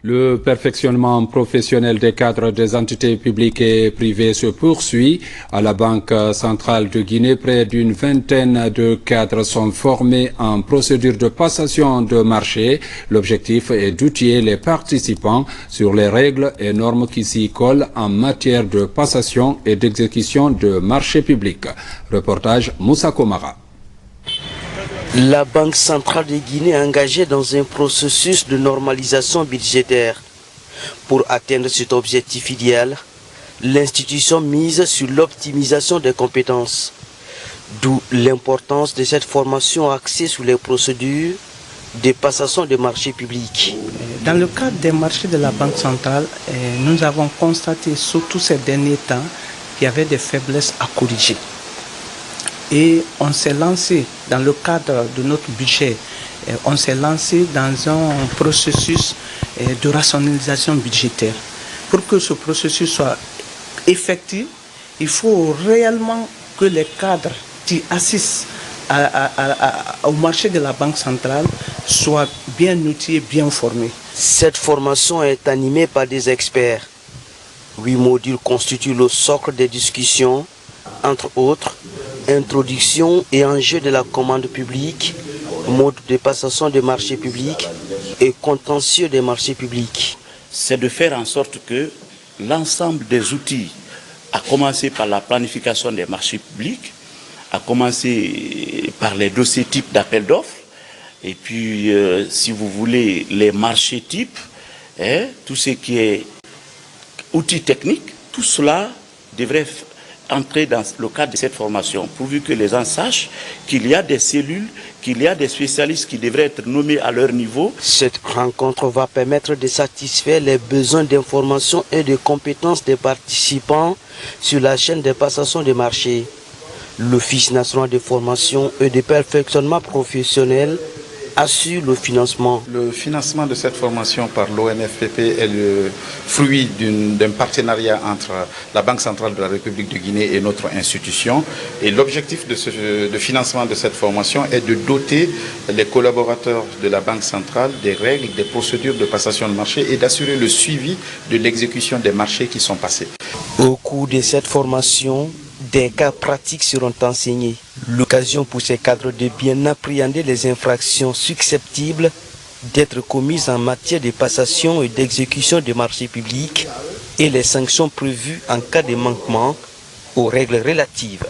Le perfectionnement professionnel des cadres des entités publiques et privées se poursuit. À la Banque centrale de Guinée, près d'une vingtaine de cadres sont formés en procédure de passation de marché. L'objectif est d'outiller les participants sur les règles et normes qui s'y collent en matière de passation et d'exécution de marchés publics. Reportage Moussa Komara. La Banque centrale de Guinée est engagée dans un processus de normalisation budgétaire. Pour atteindre cet objectif idéal, l'institution mise sur l'optimisation des compétences. D'où l'importance de cette formation axée sur les procédures de passation de marchés publics. Dans le cadre des marchés de la Banque centrale, nous avons constaté surtout ces derniers temps qu'il y avait des faiblesses à corriger. Et on s'est lancé dans le cadre de notre budget, on s'est lancé dans un processus de rationalisation budgétaire. Pour que ce processus soit effectif, il faut réellement que les cadres qui assistent au marché de la Banque centrale soient bien outillés, bien formés. Cette formation est animée par des experts. 8 modules constituent le socle des discussions, entre autres, introduction et enjeux de la commande publique, mode de passation des marchés publics et contentieux des marchés publics. C'est de faire en sorte que l'ensemble des outils, à commencer par la planification des marchés publics, à commencer par les dossiers types d'appel d'offres, et puis, si vous voulez, les marchés types, tout ce qui est outils techniques, tout cela devrait entrer dans le cadre de cette formation, pourvu que les gens sachent qu'il y a des cellules, qu'il y a des spécialistes qui devraient être nommés à leur niveau. Cette rencontre va permettre de satisfaire les besoins d'information et de compétences des participants sur la chaîne de passation des marchés. L'Office national de formation et de perfectionnement professionnel assure le financement. Le financement de cette formation par l'ONFPP est le fruit d'un partenariat entre la Banque centrale de la République de Guinée et notre institution. Et l'objectif de financement de cette formation est de doter les collaborateurs de la Banque centrale des règles, des procédures de passation de marché et d'assurer le suivi de l'exécution des marchés qui sont passés. Au cours de cette formation, des cas pratiques seront enseignés. L'occasion pour ces cadres de bien appréhender les infractions susceptibles d'être commises en matière de passation et d'exécution des marchés publics et les sanctions prévues en cas de manquement aux règles relatives.